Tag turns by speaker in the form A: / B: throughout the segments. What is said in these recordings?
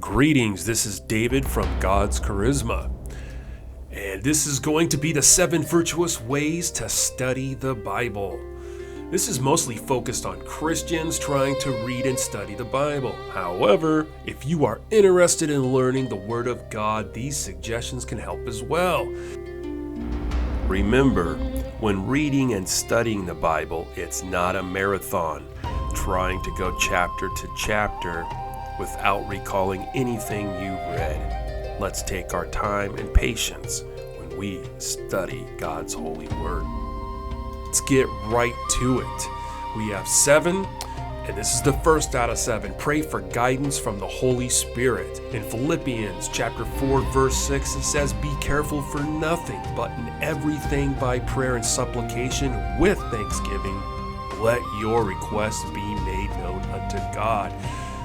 A: Greetings, this is David from God's Charisma, and this is going to be the 7 virtuous ways to study the Bible. This is mostly focused on Christians trying to read and study the Bible. However, if you are interested in learning the Word of God, these suggestions can help as well. Remember, when reading and studying the Bible, it's not a marathon, trying to go chapter to chapter without recalling anything you read. Let's take our time and patience when we study God's holy word. Let's get right to it. We have 7, and this is the first out of 7. Pray for guidance from the Holy Spirit. In Philippians chapter 4, verse 6, it says, "Be careful for nothing, but in everything by prayer and supplication with thanksgiving, let your requests be made known unto God."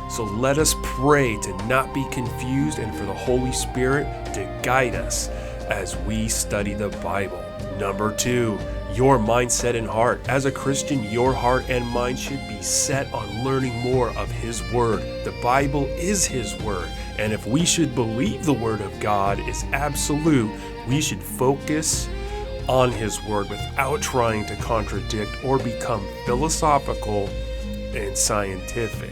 A: So let us pray to not be confused and for the Holy Spirit to guide us as we study the Bible. Number 2, your mindset and heart. As a Christian, your heart and mind should be set on learning more of His Word. The Bible is His Word, and if we should believe the Word of God is absolute, we should focus on His Word without trying to contradict or become philosophical and scientific.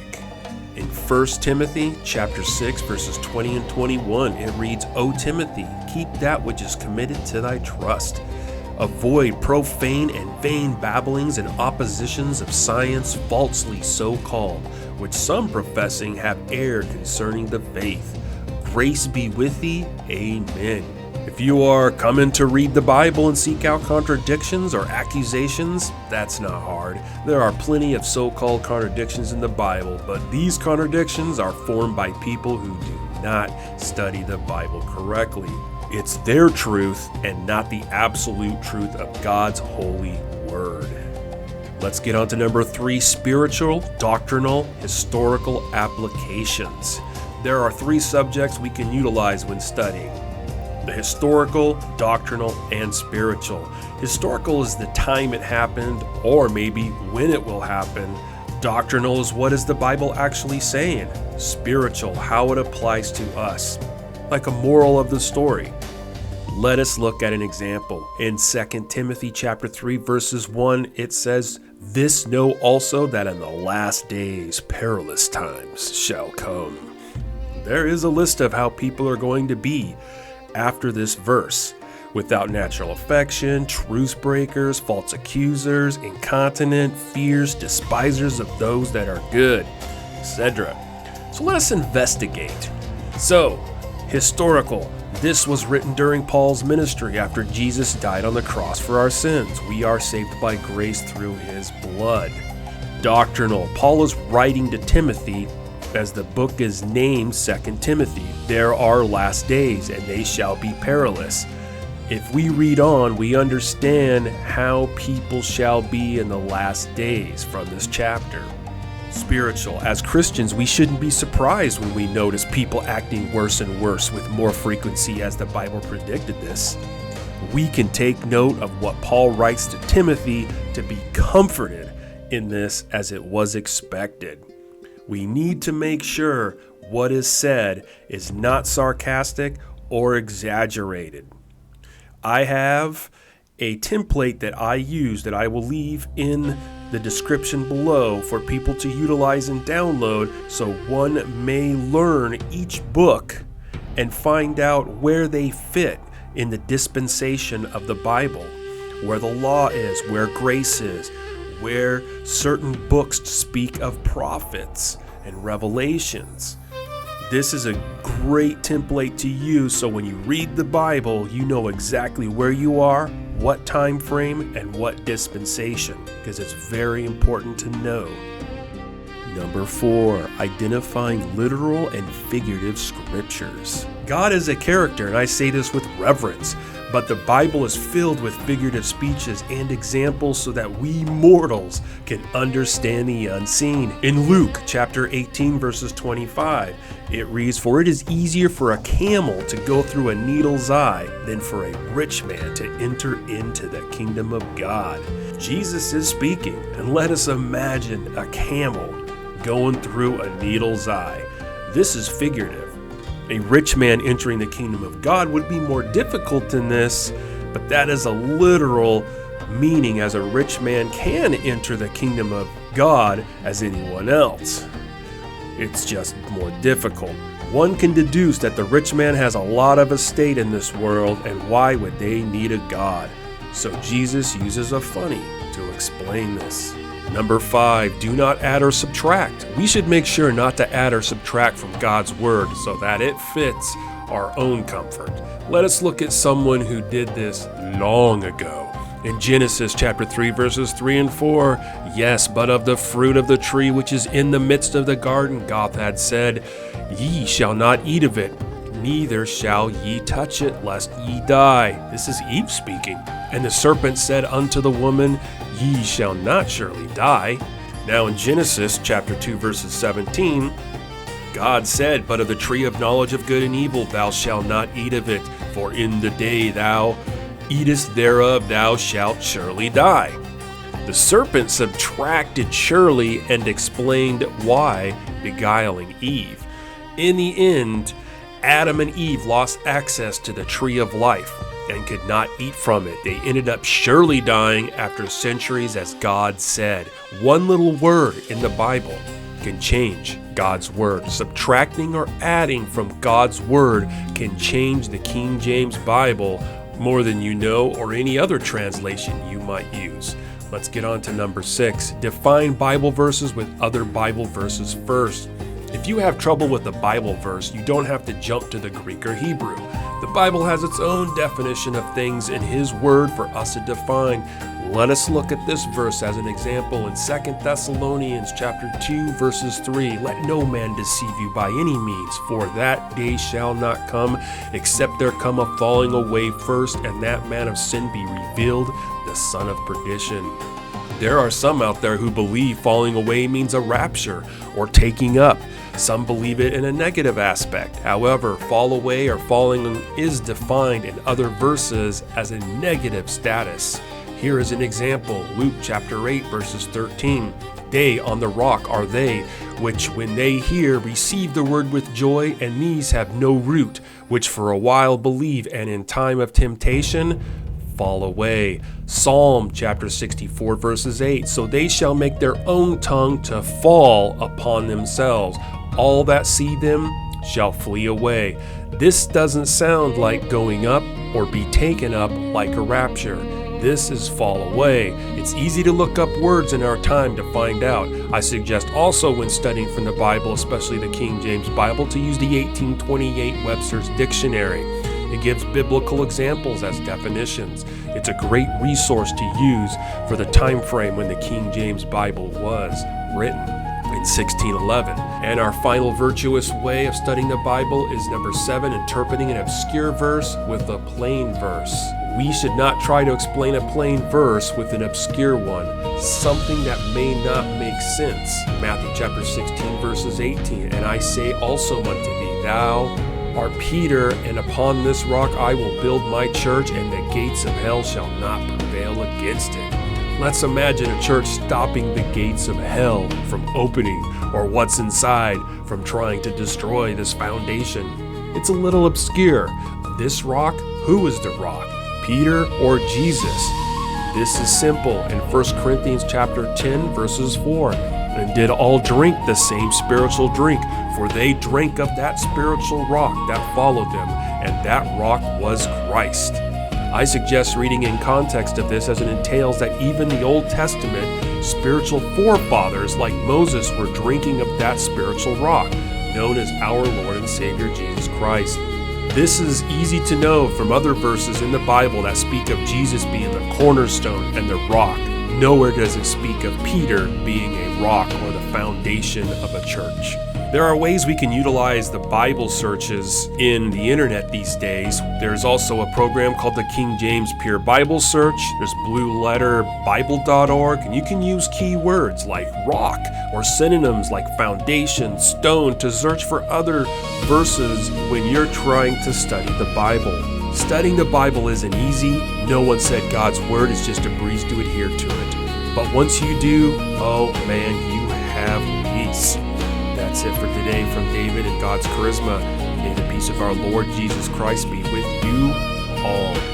A: In 1 Timothy chapter 6, verses 20 and 21, it reads, "O Timothy, keep that which is committed to thy trust. Avoid profane and vain babblings and oppositions of science falsely so called, which some professing have erred concerning the faith. Grace be with thee. Amen." If you are coming to read the Bible and seek out contradictions or accusations, that's not hard. There are plenty of so-called contradictions in the Bible, but these contradictions are formed by people who do not study the Bible correctly. It's their truth and not the absolute truth of God's holy word. Let's get on to number 3, spiritual, doctrinal, historical applications. There are 3 subjects we can utilize when studying: the historical, doctrinal, and spiritual. Historical is the time it happened, or maybe when it will happen. Doctrinal is what is the Bible actually saying. Spiritual, how it applies to us, like a moral of the story. Let us look at an example. In 2 Timothy chapter 3, verses 1, it says, "This know also that in the last days perilous times shall come." There is a list of how people are going to be after this verse: without natural affection, truce breakers, false accusers, incontinent, fierce, despisers of those that are good, etc. So let us investigate. So, historical. This was written during Paul's ministry after Jesus died on the cross for our sins. We are saved by grace through His blood. Doctrinal. Paul is writing to Timothy, as the book is named 2 Timothy. There are last days, and they shall be perilous. If we read on, we understand how people shall be in the last days from this chapter. Spiritual. As Christians, we shouldn't be surprised when we notice people acting worse and worse with more frequency as the Bible predicted this. We can take note of what Paul writes to Timothy to be comforted in this, as it was expected. We need to make sure what is said is not sarcastic or exaggerated. I have a template that I use that I will leave in the description below for people to utilize and download, so one may learn each book and find out where they fit in the dispensation of the Bible, where the law is, where grace is, where certain books speak of prophets and revelations. This is a great template to use, so when you read the Bible, you know exactly where you are, what time frame, and what dispensation, because it's very important to know. Number 4, identifying literal and figurative scriptures. God is a character, and I say this with reverence, but the Bible is filled with figurative speeches and examples so that we mortals can understand the unseen. In Luke chapter 18, verses 25, it reads, "For it is easier for a camel to go through a needle's eye than for a rich man to enter into the kingdom of God." Jesus is speaking, and let us imagine a camel going through a needle's eye. This is figurative. A rich man entering the kingdom of God would be more difficult than this, but that is a literal meaning, as a rich man can enter the kingdom of God as anyone else. It's just more difficult. One can deduce that the rich man has a lot of estate in this world, and why would they need a God? So Jesus uses a funny to explain this. Number 5, do not add or subtract. We should make sure not to add or subtract from God's word so that it fits our own comfort. Let us look at someone who did this long ago. In Genesis chapter 3, verses 3 and 4, yes, but of the fruit of the tree which is in the midst of the garden, God had said, ye shall not eat of it, neither shall ye touch it, lest ye die. This is Eve speaking. And the serpent said unto the woman, ye shall not surely die. Now in Genesis chapter 2, verses 17, God said, but of the tree of knowledge of good and evil thou shalt not eat of it, for in the day thou eatest thereof thou shalt surely die. The serpent subtracted surely and explained why, beguiling Eve. In the end, Adam and Eve lost access to the tree of life and could not eat from it. They ended up surely dying after centuries, as God said. One little word in the Bible can change God's word. Subtracting or adding from God's word can change the King James Bible more than you know, or any other translation you might use. Let's get on to number 6. Define Bible verses with other Bible verses first. If you have trouble with a Bible verse, you don't have to jump to the Greek or Hebrew. The Bible has its own definition of things in His Word for us to define. Let us look at this verse as an example in 2 Thessalonians chapter 2, verses 3. Let no man deceive you by any means, for that day shall not come, except there come a falling away first, and that man of sin be revealed, the son of perdition. There are some out there who believe falling away means a rapture or taking up. Some believe it in a negative aspect. However, fall away or falling is defined in other verses as a negative status. Here is an example, Luke chapter 8, verses 13. They on the rock are they, which when they hear receive the word with joy, and these have no root, which for a while believe, and in time of temptation fall away. Psalm chapter 64, verses 8. So they shall make their own tongue to fall upon themselves. All that see them shall flee away. This doesn't sound like going up or be taken up like a rapture. This is fall away. It's easy to look up words in our time to find out. I suggest also when studying from the Bible, especially the King James Bible, to use the 1828 Webster's Dictionary. It gives biblical examples as definitions. It's a great resource to use for the time frame when the King James Bible was written in 1611. And our final virtuous way of studying the Bible is number 7, interpreting an obscure verse with a plain verse. We should not try to explain a plain verse with an obscure one, something that may not make sense. Matthew chapter 16, verses 18, and I say also unto thee, thou art Peter, and upon this rock I will build my church, and the gates of hell shall not prevail against it. Let's imagine a church stopping the gates of hell from opening, or what's inside from trying to destroy this foundation. It's a little obscure. This rock, who is the rock? Peter or Jesus? This is simple. In 1 Corinthians chapter 10, verses 4. And did all drink the same spiritual drink, for they drank of that spiritual rock that followed them, and that rock was Christ. I suggest reading in context of this, as it entails that even the Old Testament spiritual forefathers like Moses were drinking of that spiritual rock, known as our Lord and Savior Jesus Christ. This is easy to know from other verses in the Bible that speak of Jesus being the cornerstone and the rock. Nowhere does it speak of Peter being a rock or the foundation of a church. There are ways we can utilize the Bible searches in the internet these days. There's also a program called the King James Pure Bible Search. There's blueletterbible.org, and you can use keywords like rock or synonyms like foundation, stone to search for other verses when you're trying to study the Bible. Studying the Bible isn't easy. No one said God's Word is just a breeze to adhere to it. But once you do, oh man, you have peace. That's it for today from David and God's Charisma. May the peace of our Lord Jesus Christ be with you all.